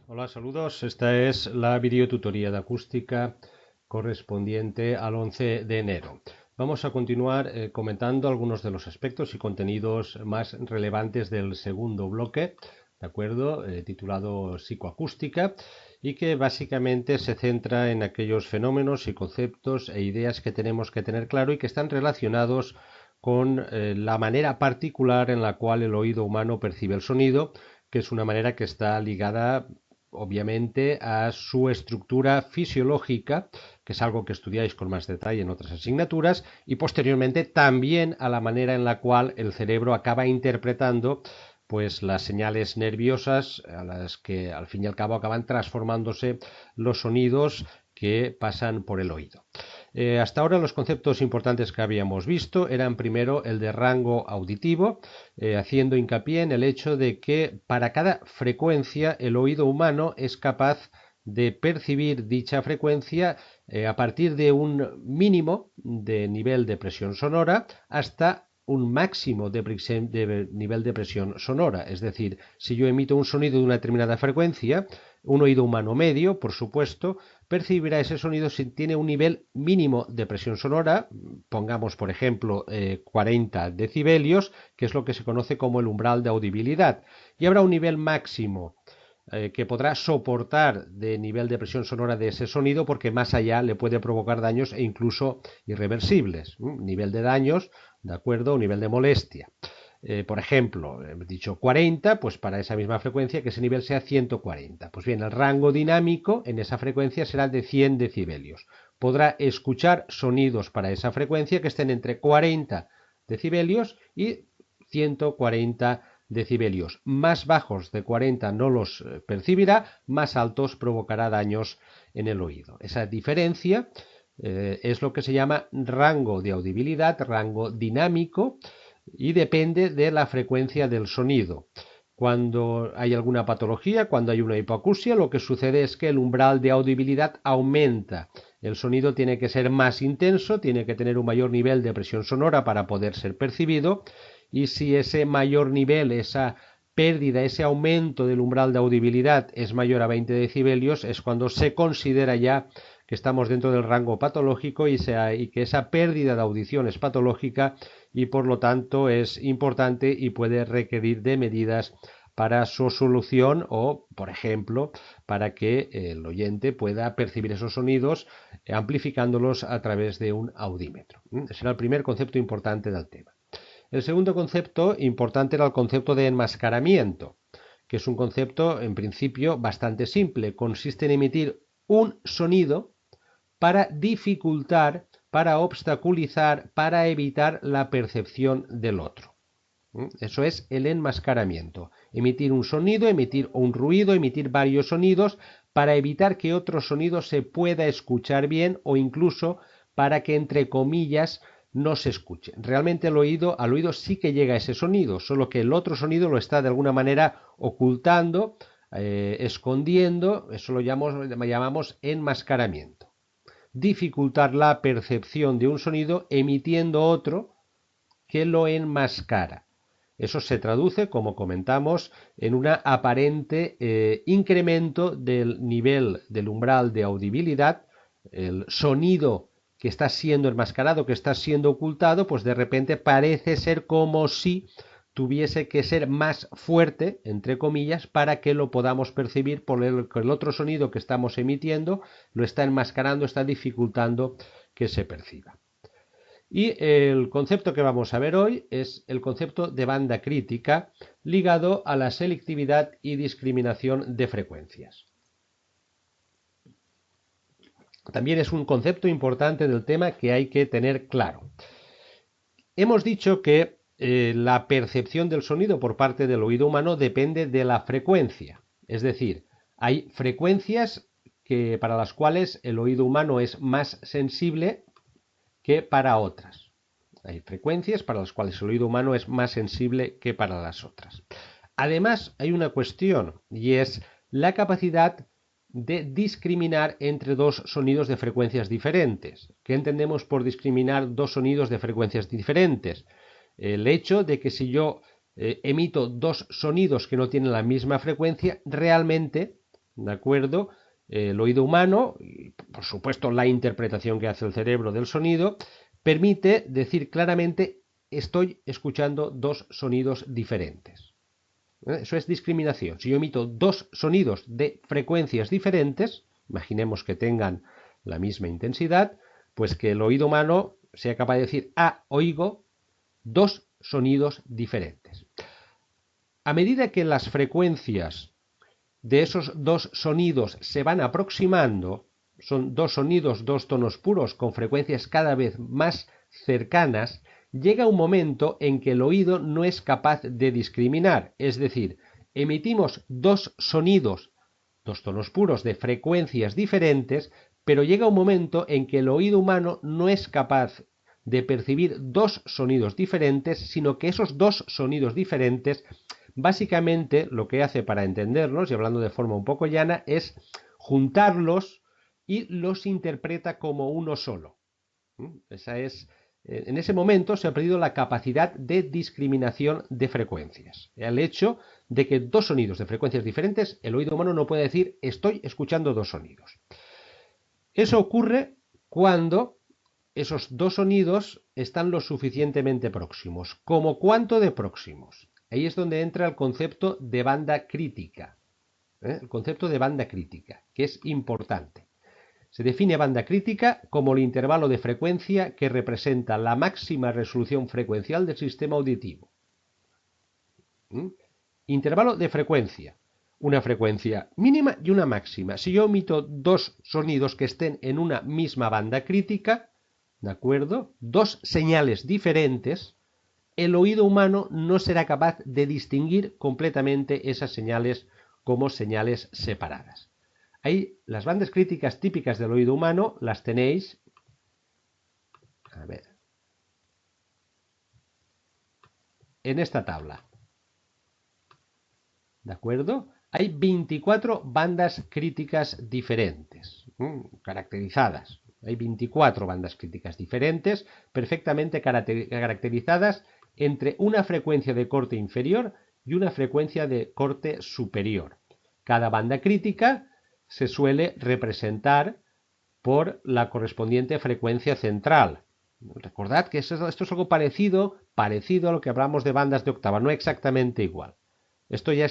Hola, saludos. Esta es la videotutoría de acústica correspondiente al 11 de enero. Vamos a continuar comentando algunos de los aspectos y contenidos más relevantes del segundo bloque, ¿de acuerdo? Titulado Psicoacústica, y que básicamente se centra en aquellos fenómenos y conceptos e ideas que tenemos que tener claro y que están relacionados con la manera particular en la cual el oído humano percibe el sonido, que es una manera que está ligada obviamente a su estructura fisiológica, que es algo que estudiáis con más detalle en otras asignaturas, y posteriormente también a la manera en la cual el cerebro acaba interpretando pues las señales nerviosas a las que al fin y al cabo acaban transformándose los sonidos que pasan por el oído. Hasta ahora los conceptos importantes que habíamos visto eran primero el de rango auditivo, haciendo hincapié en el hecho de que para cada frecuencia el oído humano es capaz de percibir dicha frecuencia a partir de un mínimo de nivel de presión sonora hasta un máximo de nivel de presión sonora. Es decir, si yo emito un sonido de una determinada frecuencia, un oído humano medio, por supuesto, percibirá ese sonido si tiene un nivel mínimo de presión sonora, pongamos por ejemplo 40 decibelios, que es lo que se conoce como el umbral de audibilidad, y habrá un nivel máximo que podrá soportar de nivel de presión sonora de ese sonido, porque más allá le puede provocar daños e incluso irreversibles. Nivel de daños, ¿de acuerdo? Un nivel de molestia. Por ejemplo, he dicho 40, pues para esa misma frecuencia que ese nivel sea 140. Pues bien, el rango dinámico en esa frecuencia será de 100 decibelios. Podrá escuchar sonidos para esa frecuencia que estén entre 40 decibelios y 140 decibelios. Más bajos de 40 no los percibirá, más altos provocará daños en el oído. Esa diferencia es lo que se llama rango de audibilidad, rango dinámico, y depende de la frecuencia del sonido. Cuando hay alguna patología, cuando hay una hipoacusia, lo que sucede es que el umbral de audibilidad aumenta. El sonido tiene que ser más intenso, tiene que tener un mayor nivel de presión sonora para poder ser percibido, y si ese mayor nivel, esa pérdida, ese aumento del umbral de audibilidad es mayor a 20 decibelios, es cuando se considera ya que estamos dentro del rango patológico y que esa pérdida de audición es patológica y por lo tanto es importante y puede requerir de medidas para su solución o, por ejemplo, para que el oyente pueda percibir esos sonidos amplificándolos a través de un audímetro. Ese era el primer concepto importante del tema. El segundo concepto importante era el concepto de enmascaramiento, que es un concepto en principio bastante simple. Consiste en emitir un sonido para dificultar, para obstaculizar, para evitar la percepción del otro. Eso es el enmascaramiento. Emitir un sonido, emitir un ruido, emitir varios sonidos para evitar que otro sonido se pueda escuchar bien o incluso para que, entre comillas, no se escuche. Realmente al oído sí que llega ese sonido, solo que el otro sonido lo está de alguna manera ocultando, escondiendo. Eso lo llamamos enmascaramiento. Dificultar la percepción de un sonido emitiendo otro que lo enmascara. Eso se traduce, como comentamos, en un aparente incremento del nivel del umbral de audibilidad. El sonido que está siendo enmascarado, que está siendo ocultado, pues de repente parece ser como si tuviese que ser más fuerte, entre comillas, para que lo podamos percibir, por el otro sonido que estamos emitiendo lo está enmascarando, está dificultando que se perciba. Y el concepto que vamos a ver hoy es el concepto de banda crítica ligado a la selectividad y discriminación de frecuencias. También es un concepto importante del tema que hay que tener claro. Hemos dicho que la percepción del sonido por parte del oído humano depende de la frecuencia. Es decir, hay frecuencias para las cuales el oído humano es más sensible que para otras. Hay frecuencias para las cuales el oído humano es más sensible que para las otras. Además, hay una cuestión y es la capacidad de discriminar entre dos sonidos de frecuencias diferentes. ¿Qué entendemos por discriminar dos sonidos de frecuencias diferentes? El hecho de que si yo emito dos sonidos que no tienen la misma frecuencia, realmente, ¿de acuerdo? El oído humano, y por supuesto la interpretación que hace el cerebro del sonido, permite decir claramente estoy escuchando dos sonidos diferentes. Eso es discriminación. Si yo emito dos sonidos de frecuencias diferentes, imaginemos que tengan la misma intensidad, pues que el oído humano sea capaz de decir, oigo dos sonidos diferentes. A medida que las frecuencias de esos dos sonidos se van aproximando, son dos sonidos, dos tonos puros con frecuencias cada vez más cercanas, llega un momento en que el oído no es capaz de discriminar, es decir, emitimos dos sonidos, dos tonos puros de frecuencias diferentes, pero llega un momento en que el oído humano no es capaz de percibir dos sonidos diferentes, sino que esos dos sonidos diferentes, básicamente lo que hace para entenderlos, y hablando de forma un poco llana, es juntarlos y los interpreta como uno solo. En ese momento se ha perdido la capacidad de discriminación de frecuencias. El hecho de que dos sonidos de frecuencias diferentes, el oído humano no puede decir estoy escuchando dos sonidos. Eso ocurre cuando esos dos sonidos están lo suficientemente próximos. ¿Cómo cuánto de próximos? Ahí es donde entra el concepto de banda crítica. El concepto de banda crítica, que es importante. Se define banda crítica como el intervalo de frecuencia que representa la máxima resolución frecuencial del sistema auditivo. Intervalo de frecuencia. Una frecuencia mínima y una máxima. Si yo omito dos sonidos que estén en una misma banda crítica, ¿de acuerdo? Dos señales diferentes, el oído humano no será capaz de distinguir completamente esas señales como señales separadas. Ahí las bandas críticas típicas del oído humano las tenéis, a ver, en esta tabla. ¿De acuerdo? Hay 24 bandas críticas diferentes, caracterizadas. Hay 24 bandas críticas diferentes, perfectamente caracterizadas entre una frecuencia de corte inferior y una frecuencia de corte superior. Cada banda crítica se suele representar por la correspondiente frecuencia central. Recordad que esto es algo parecido a lo que hablamos de bandas de octava, no exactamente igual. Esto ya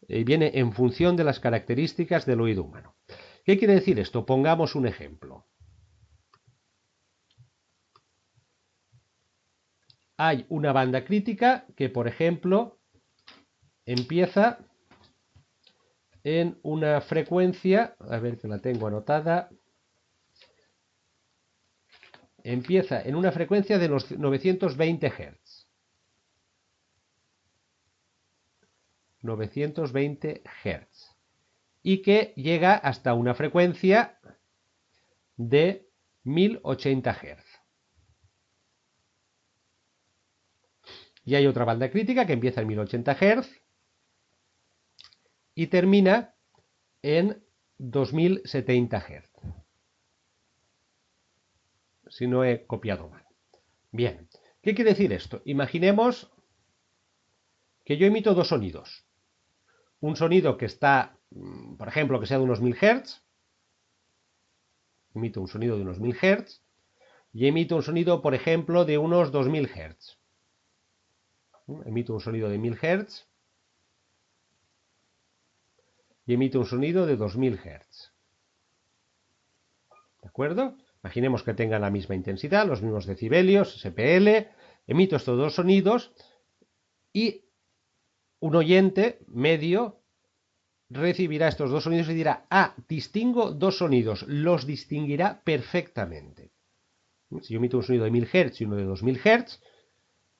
viene en función de las características del oído humano. ¿Qué quiere decir esto? Pongamos un ejemplo. Hay una banda crítica que, por ejemplo, empieza en una frecuencia, a ver que la tengo anotada, empieza en una frecuencia de los 920 Hz. 920 Hz. Y que llega hasta una frecuencia de 1080 Hz. Y hay otra banda crítica que empieza en 1080 Hz y termina en 2070 Hz. Si no he copiado mal. Bien, ¿qué quiere decir esto? Imaginemos que yo emito dos sonidos. Un sonido que está, por ejemplo, que sea de unos 1000 Hz. Emito un sonido de unos 1000 Hz. Y emito un sonido, por ejemplo, de unos 2000 Hz. Emito un sonido de 1000 Hz. Y emito un sonido de 2000 Hz. ¿De acuerdo? Imaginemos que tengan la misma intensidad, los mismos decibelios, SPL. Emito estos dos sonidos y un oyente medio recibirá estos dos sonidos y dirá, distingo dos sonidos, los distinguirá perfectamente. Si yo emito un sonido de 1000 Hz y uno de 2000 Hz,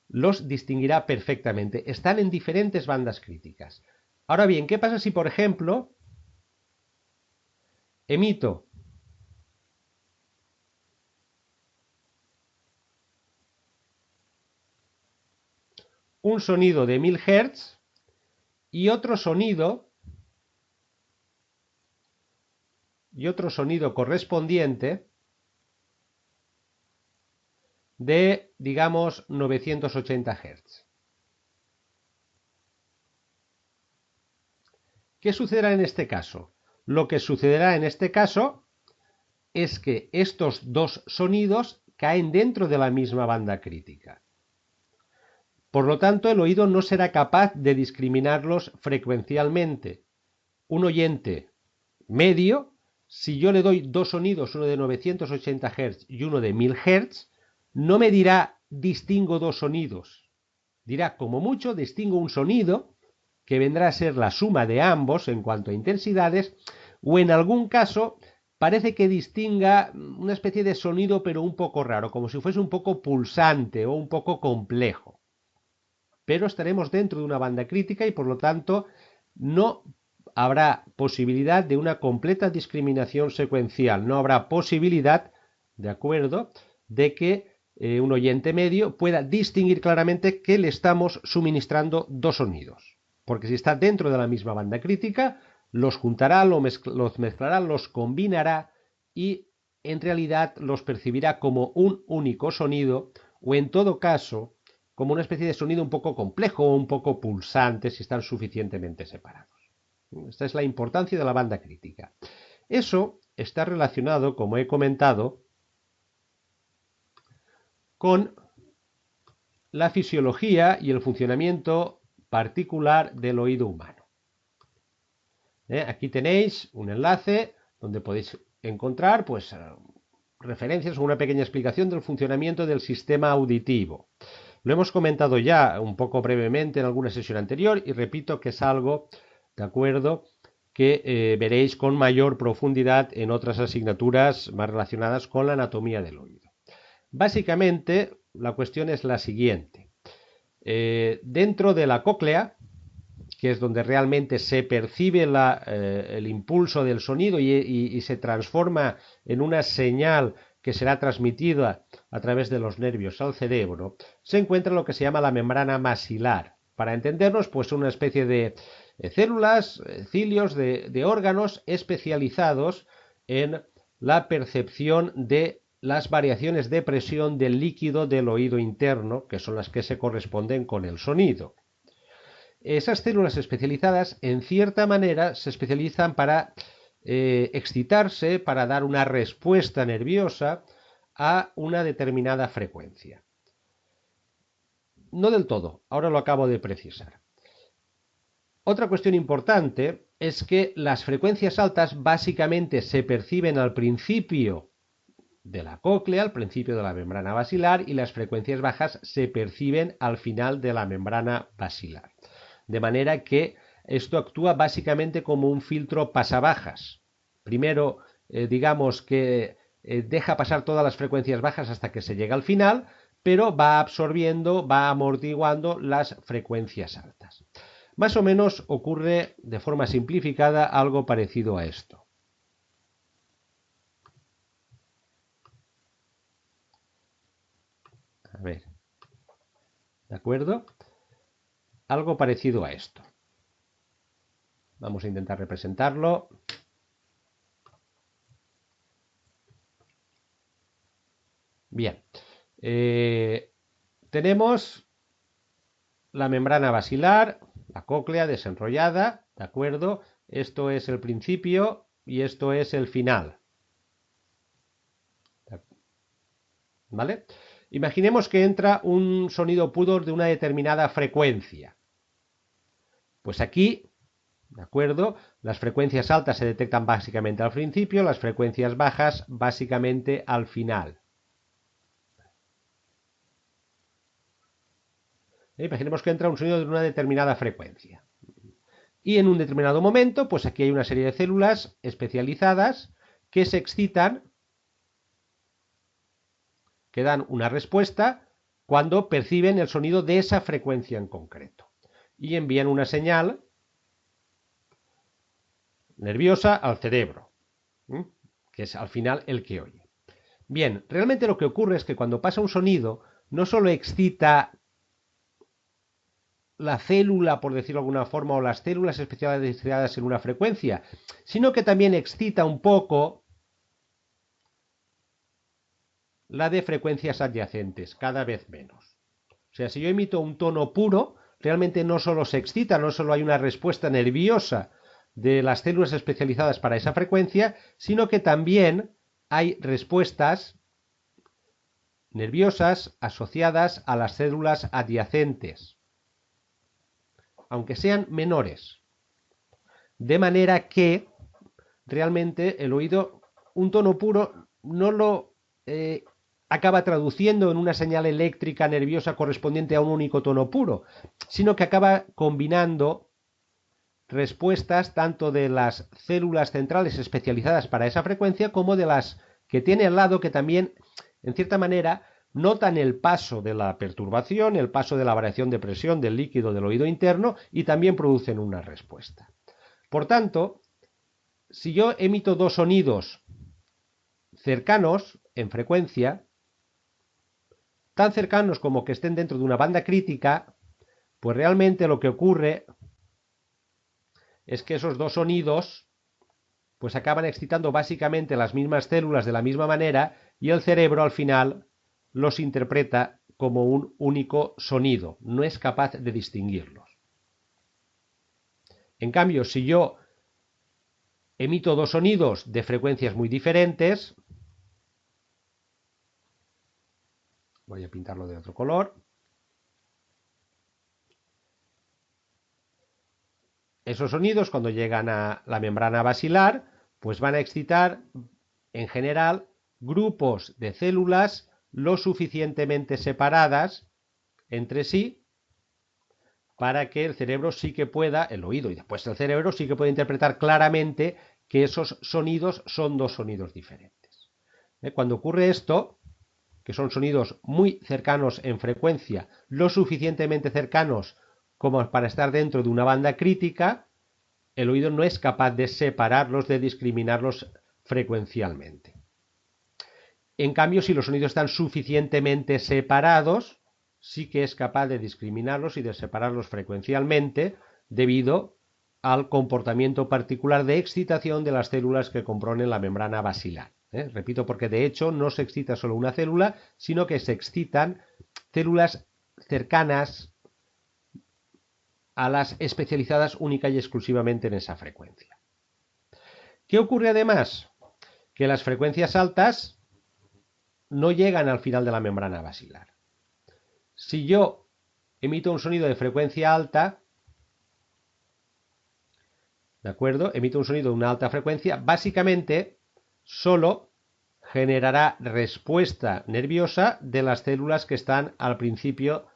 los distinguirá perfectamente. Están en diferentes bandas críticas. Ahora bien, ¿qué pasa si, por ejemplo, emito un sonido de 1000 Hz y otro sonido correspondiente de, digamos, 980 Hz? ¿Qué sucederá en este caso? Lo que sucederá en este caso es que estos dos sonidos caen dentro de la misma banda crítica. Por lo tanto, el oído no será capaz de discriminarlos frecuencialmente. Un oyente medio, si yo le doy dos sonidos, uno de 980 Hz y uno de 1000 Hz, no me dirá distingo dos sonidos. Dirá, como mucho, distingo un sonido que vendrá a ser la suma de ambos en cuanto a intensidades, o en algún caso parece que distinga una especie de sonido pero un poco raro, como si fuese un poco pulsante o un poco complejo. Pero estaremos dentro de una banda crítica y por lo tanto no habrá posibilidad de una completa discriminación secuencial, no habrá posibilidad, ¿de acuerdo?, de que un oyente medio pueda distinguir claramente que le estamos suministrando dos sonidos. Porque si está dentro de la misma banda crítica, los juntará, los mezclará, los combinará y en realidad los percibirá como un único sonido o en todo caso como una especie de sonido un poco complejo o un poco pulsante si están suficientemente separados. Esta es la importancia de la banda crítica. Eso está relacionado, como he comentado, con la fisiología y el funcionamiento particular del oído humano. Aquí tenéis un enlace donde podéis encontrar pues, referencias o una pequeña explicación del funcionamiento del sistema auditivo. Lo hemos comentado ya un poco brevemente en alguna sesión anterior y repito que es algo, de acuerdo, que veréis con mayor profundidad en otras asignaturas más relacionadas con la anatomía del oído. Básicamente, la cuestión es la siguiente. Dentro de la cóclea, que es donde realmente se percibe el impulso del sonido y se transforma en una señal que será transmitida a través de los nervios al cerebro, se encuentra lo que se llama la membrana masilar. Para entendernos, pues una especie de células, cilios, de órganos especializados en la percepción de las variaciones de presión del líquido del oído interno, que son las que se corresponden con el sonido. Esas células especializadas, en cierta manera, se especializan para excitarse, para dar una respuesta nerviosa a una determinada frecuencia. No del todo, ahora lo acabo de precisar. Otra cuestión importante es que las frecuencias altas básicamente se perciben al principio de la cóclea, al principio de la membrana basilar, y las frecuencias bajas se perciben al final de la membrana basilar. De manera que esto actúa básicamente como un filtro pasabajas. Primero, digamos que deja pasar todas las frecuencias bajas hasta que se llega al final, pero va absorbiendo, va amortiguando las frecuencias altas. Más o menos ocurre de forma simplificada algo parecido a esto. A ver, ¿de acuerdo? Algo parecido a esto. Vamos a intentar representarlo. Bien. Tenemos la membrana basilar, la cóclea desenrollada, ¿de acuerdo? Esto es el principio y esto es el final. ¿Vale? Imaginemos que entra un sonido puro de una determinada frecuencia. Pues aquí, ¿de acuerdo? Las frecuencias altas se detectan básicamente al principio, las frecuencias bajas básicamente al final. Imaginemos que entra un sonido de una determinada frecuencia. Y en un determinado momento, pues aquí hay una serie de células especializadas que se excitan, que dan una respuesta cuando perciben el sonido de esa frecuencia en concreto. Y envían una señal nerviosa al cerebro, que es al final el que oye. Bien, realmente lo que ocurre es que cuando pasa un sonido, no solo excita la célula, por decirlo de alguna forma, o las células especializadas en una frecuencia, sino que también excita un poco la de frecuencias adyacentes, cada vez menos. O sea, si yo emito un tono puro, realmente no solo se excita, no solo hay una respuesta nerviosa de las células especializadas para esa frecuencia, sino que también hay respuestas nerviosas asociadas a las células adyacentes, aunque sean menores. De manera que realmente el oído, un tono puro, no lo acaba traduciendo en una señal eléctrica nerviosa correspondiente a un único tono puro, sino que acaba combinando respuestas tanto de las células centrales especializadas para esa frecuencia como de las que tiene al lado, que también, en cierta manera, notan el paso de la perturbación, el paso de la variación de presión del líquido del oído interno y también producen una respuesta. Por tanto, si yo emito dos sonidos cercanos en frecuencia, tan cercanos como que estén dentro de una banda crítica, pues realmente lo que ocurre es que esos dos sonidos pues acaban excitando básicamente las mismas células de la misma manera y el cerebro al final los interpreta como un único sonido, no es capaz de distinguirlos. En cambio, si yo emito dos sonidos de frecuencias muy diferentes, voy a pintarlo de otro color, esos sonidos cuando llegan a la membrana basilar, pues van a excitar en general grupos de células lo suficientemente separadas entre sí para que el cerebro sí que pueda, el oído y después el cerebro sí que puede interpretar claramente que esos sonidos son dos sonidos diferentes. Cuando ocurre esto, que son sonidos muy cercanos en frecuencia, lo suficientemente cercanos como para estar dentro de una banda crítica, el oído no es capaz de separarlos, de discriminarlos frecuencialmente. En cambio, si los sonidos están suficientemente separados, sí que es capaz de discriminarlos y de separarlos frecuencialmente debido al comportamiento particular de excitación de las células que componen la membrana basilar. Repito, porque de hecho no se excita solo una célula, sino que se excitan células cercanas a las especializadas única y exclusivamente en esa frecuencia. ¿Qué ocurre además? Que las frecuencias altas no llegan al final de la membrana basilar. Si yo emito un sonido de frecuencia alta, ¿de acuerdo? Emito un sonido de una alta frecuencia, básicamente solo generará respuesta nerviosa de las células que están al principio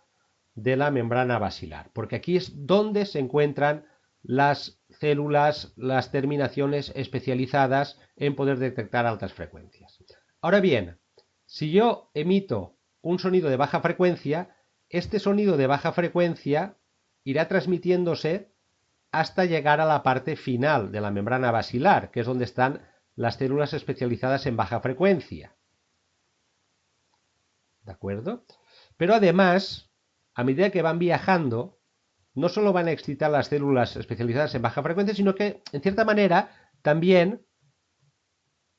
de la membrana basilar, porque aquí es donde se encuentran las células, las terminaciones especializadas en poder detectar altas frecuencias. Ahora bien, si yo emito un sonido de baja frecuencia, este sonido de baja frecuencia irá transmitiéndose hasta llegar a la parte final de la membrana basilar, que es donde están las células especializadas en baja frecuencia. ¿De acuerdo? Pero además, a medida que van viajando, no solo van a excitar las células especializadas en baja frecuencia, sino que, en cierta manera, también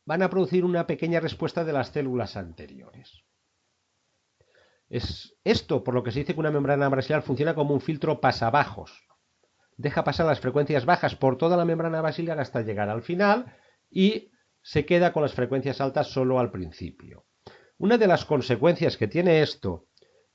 van a producir una pequeña respuesta de las células anteriores. Es esto por lo que se dice que una membrana basilar funciona como un filtro pasabajos. Deja pasar las frecuencias bajas por toda la membrana basilar hasta llegar al final y se queda con las frecuencias altas solo al principio. Una de las consecuencias que tiene esto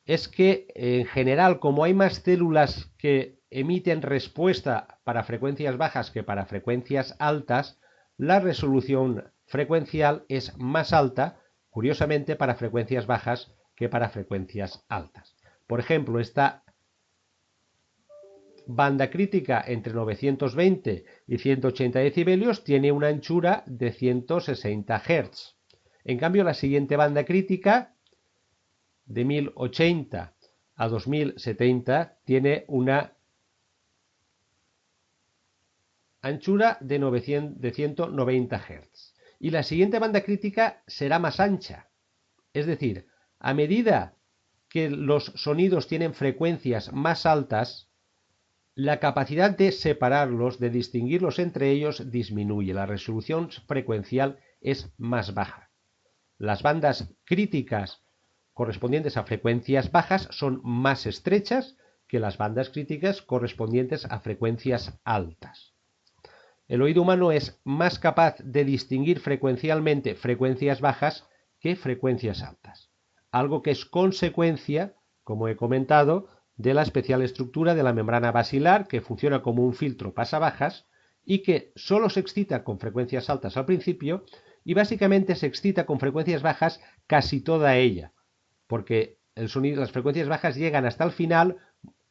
es que, en general, como hay más células que emiten respuesta para frecuencias bajas que para frecuencias altas, la resolución frecuencial es más alta, curiosamente, para frecuencias bajas que para frecuencias altas. Por ejemplo, esta banda crítica entre 920 y 180 decibelios tiene una anchura de 160 Hz. En cambio, la siguiente banda crítica, de 1080 a 2070, tiene una anchura de 190 Hz. Y la siguiente banda crítica será más ancha. Es decir, a medida que los sonidos tienen frecuencias más altas, la capacidad de separarlos, de distinguirlos entre ellos, disminuye. La resolución frecuencial es más baja. Las bandas críticas correspondientes a frecuencias bajas son más estrechas que las bandas críticas correspondientes a frecuencias altas. El oído humano es más capaz de distinguir frecuencialmente frecuencias bajas que frecuencias altas, algo que es consecuencia, como he comentado, de la especial estructura de la membrana basilar, que funciona como un filtro pasabajas y que solo se excita con frecuencias altas al principio y básicamente se excita con frecuencias bajas casi toda ella, porque el sonido, las frecuencias bajas llegan hasta el final,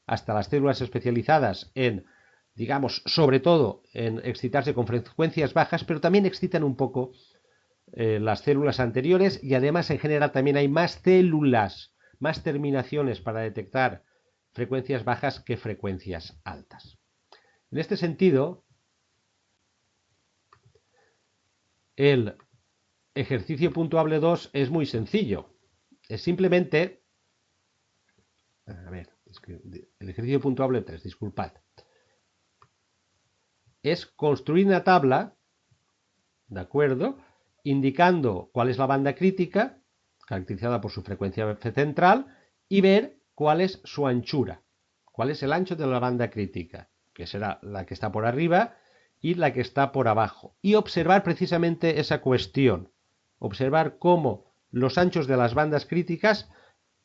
hasta las células especializadas en, digamos, sobre todo en excitarse con frecuencias bajas, pero también excitan un poco las células anteriores y además en general también hay más células, más terminaciones para detectar frecuencias bajas que frecuencias altas. En este sentido, el ejercicio puntuable 2 es muy sencillo. Es simplemente, a ver, es que el ejercicio puntuable 3, disculpad, es construir una tabla, ¿de acuerdo? Indicando cuál es la banda crítica, caracterizada por su frecuencia central, y ver cuál es su anchura, cuál es el ancho de la banda crítica, que será la que está por arriba y la que está por abajo. Y observar precisamente esa cuestión, observar cómo los anchos de las bandas críticas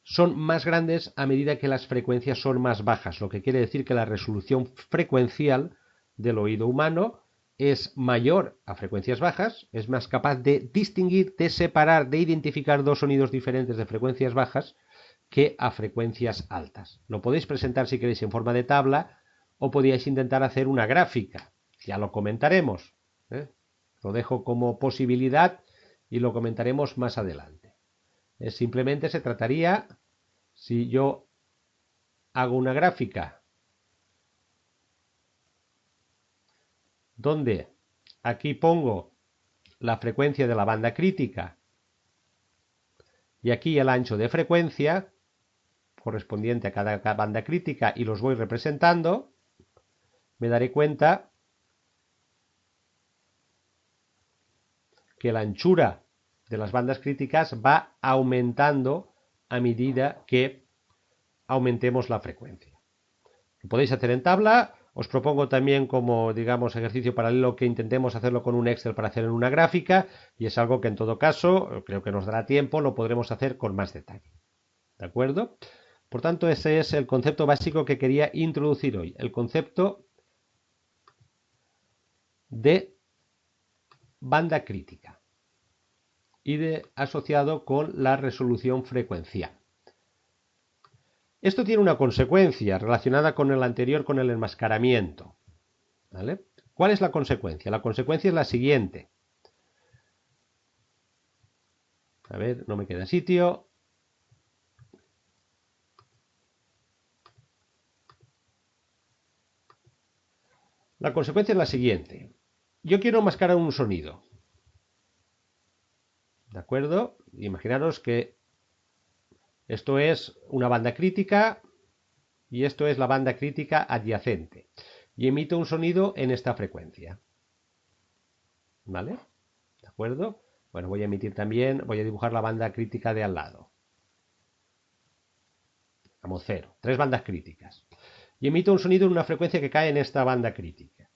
son más grandes a medida que las frecuencias son más bajas, lo que quiere decir que la resolución frecuencial del oído humano es mayor a frecuencias bajas, es más capaz de distinguir, de separar, de identificar dos sonidos diferentes de frecuencias bajas que a frecuencias altas. Lo podéis presentar si queréis en forma de tabla o podíais intentar hacer una gráfica, ya lo comentaremos, ¿eh? Lo dejo como posibilidad y lo comentaremos más adelante. Simplemente se trataría, si yo hago una gráfica donde aquí pongo la frecuencia de la banda crítica y aquí el ancho de frecuencia correspondiente a cada banda crítica y los voy representando, me daré cuenta que la anchura de las bandas críticas va aumentando a medida que aumentemos la frecuencia. Lo podéis hacer en tabla. Os propongo también como, digamos, ejercicio paralelo que intentemos hacerlo con un Excel para hacer en una gráfica y es algo que en todo caso, creo que nos dará tiempo, lo podremos hacer con más detalle. ¿De acuerdo? Por tanto, ese es el concepto básico que quería introducir hoy, el concepto de banda crítica y asociado con la resolución frecuencial. Esto tiene una consecuencia relacionada con el anterior, con el enmascaramiento. ¿Vale? ¿Cuál es la consecuencia? La consecuencia es la siguiente. A ver, no me queda sitio. La consecuencia es la siguiente. Yo quiero enmascarar un sonido. ¿De acuerdo? Imaginaros que esto es una banda crítica y esto es la banda crítica adyacente. Y emito un sonido en esta frecuencia. ¿Vale? ¿De acuerdo? Bueno, voy a emitir también, voy a dibujar la banda crítica de al lado. Vamos, 0. 3 bandas críticas. Y emito un sonido en una frecuencia que cae en esta banda crítica.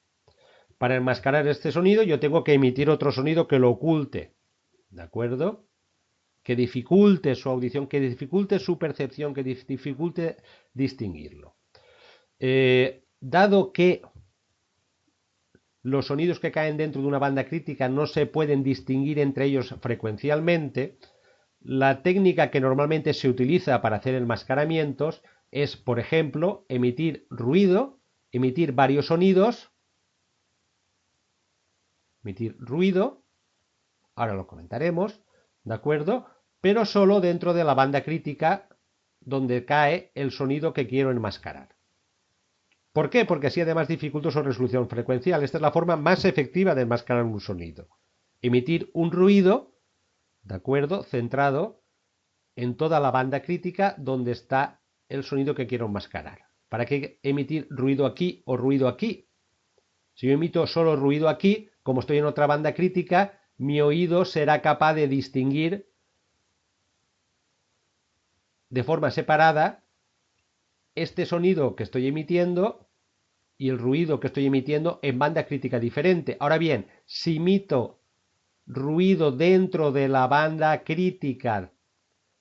Para enmascarar este sonido yo tengo que emitir otro sonido que lo oculte. ¿De acuerdo? Que dificulte su audición, que dificulte su percepción, que dificulte distinguirlo. Dado que los sonidos que caen dentro de una banda crítica no se pueden distinguir entre ellos frecuencialmente, la técnica que normalmente se utiliza para hacer enmascaramientos es, por ejemplo, emitir ruido, emitir varios sonidos, ahora lo comentaremos, ¿de acuerdo? Pero solo dentro de la banda crítica donde cae el sonido que quiero enmascarar. ¿Por qué? Porque así además dificulto su resolución frecuencial. Esta es la forma más efectiva de enmascarar un sonido. Emitir un ruido, ¿de acuerdo? Centrado en toda la banda crítica donde está el sonido que quiero enmascarar. ¿Para qué emitir ruido aquí o ruido aquí? Si yo emito solo ruido aquí, como estoy en otra banda crítica, mi oído será capaz de distinguir de forma separada este sonido que estoy emitiendo y el ruido que estoy emitiendo en banda crítica diferente. Ahora bien, si emito ruido dentro de la banda crítica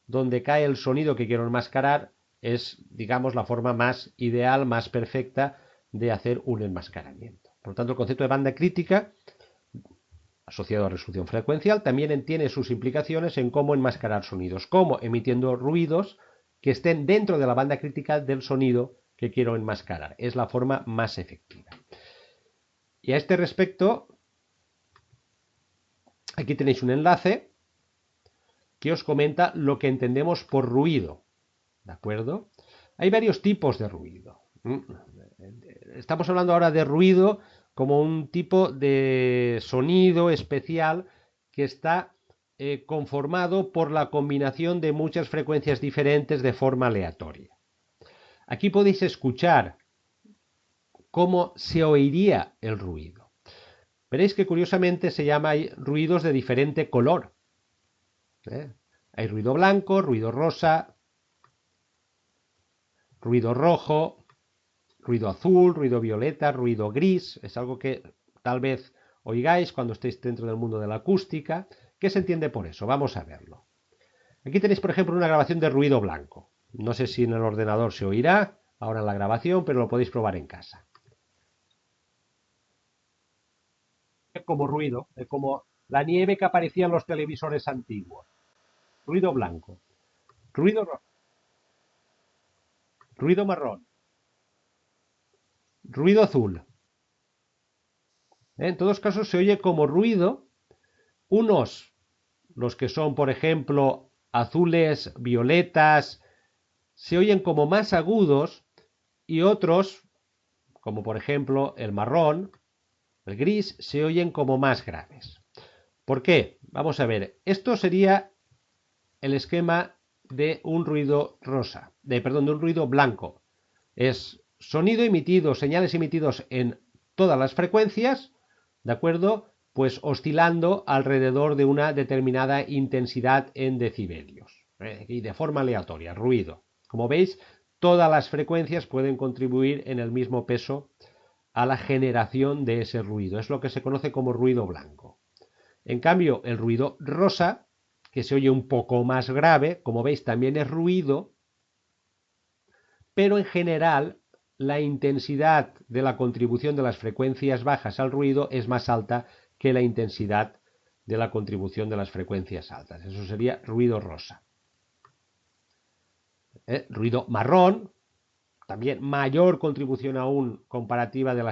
donde cae el sonido que quiero enmascarar, es, digamos, la forma más ideal, más perfecta de hacer un enmascaramiento. Por lo tanto, el concepto de banda crítica, asociado a resolución frecuencial, también tiene sus implicaciones en cómo enmascarar sonidos, como emitiendo ruidos que estén dentro de la banda crítica del sonido que quiero enmascarar. Es la forma más efectiva. Y a este respecto, aquí tenéis un enlace que os comenta lo que entendemos por ruido. ¿De acuerdo? Hay varios tipos de ruido. Estamos hablando ahora de ruido como un tipo de sonido especial que está conformado por la combinación de muchas frecuencias diferentes de forma aleatoria. Aquí podéis escuchar cómo se oiría el ruido. Veréis que curiosamente se llama ruidos de diferente color. Hay ruido blanco, ruido rosa, ruido rojo, ruido azul, ruido violeta, ruido gris. Es algo que tal vez oigáis cuando estéis dentro del mundo de la acústica. ¿Qué se entiende por eso? Vamos a verlo. Aquí tenéis, por ejemplo, una grabación de ruido blanco. No sé si en el ordenador se oirá ahora en la grabación, pero lo podéis probar en casa. Es como ruido, es como la nieve que aparecía en los televisores antiguos. Ruido blanco. Ruido rojo. Ruido marrón. Ruido azul. En todos casos se oye como ruido. Unos, los que son, por ejemplo, azules, violetas, se oyen como más agudos y otros, como por ejemplo el marrón, el gris, se oyen como más graves. ¿Por qué? Vamos a ver, esto sería el esquema de un ruido rosa, de un ruido blanco. Es sonido emitido, señales emitidos en todas las frecuencias, ¿de acuerdo? Pues oscilando alrededor de una determinada intensidad en decibelios. Y de forma aleatoria, ruido. Como veis, todas las frecuencias pueden contribuir en el mismo peso a la generación de ese ruido. Es lo que se conoce como ruido blanco. En cambio, el ruido rosa, que se oye un poco más grave, como veis, también es ruido, pero en general la intensidad de la contribución de las frecuencias bajas al ruido es más alta que la intensidad de la contribución de las frecuencias altas. Eso sería ruido rosa. Ruido marrón, también mayor contribución aún comparativa de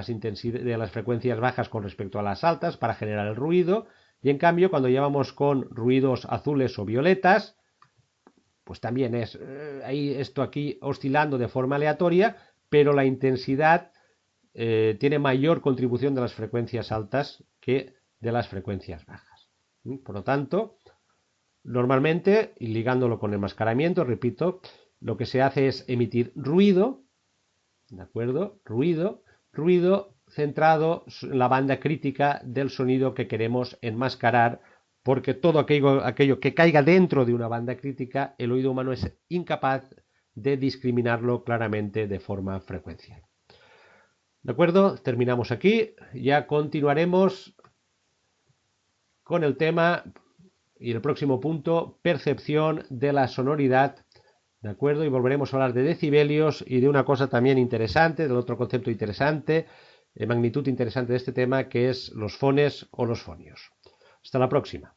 las frecuencias bajas con respecto a las altas para generar el ruido. Y en cambio, cuando llevamos con ruidos azules o violetas, pues también es esto aquí oscilando de forma aleatoria, pero la intensidad tiene mayor contribución de las frecuencias altas que de las frecuencias bajas. Por lo tanto, normalmente, y ligándolo con el enmascaramiento, repito, lo que se hace es emitir ruido, ¿de acuerdo? Ruido centrado en la banda crítica del sonido que queremos enmascarar, porque todo aquello que caiga dentro de una banda crítica, el oído humano es incapaz de discriminarlo claramente de forma frecuencial. ¿De acuerdo? Terminamos aquí. Ya continuaremos con el tema y el próximo punto, percepción de la sonoridad. ¿De acuerdo? Y volveremos a hablar de decibelios y de una cosa también interesante, del otro concepto interesante, magnitud interesante de este tema, que es los fones o los fonios. Hasta la próxima.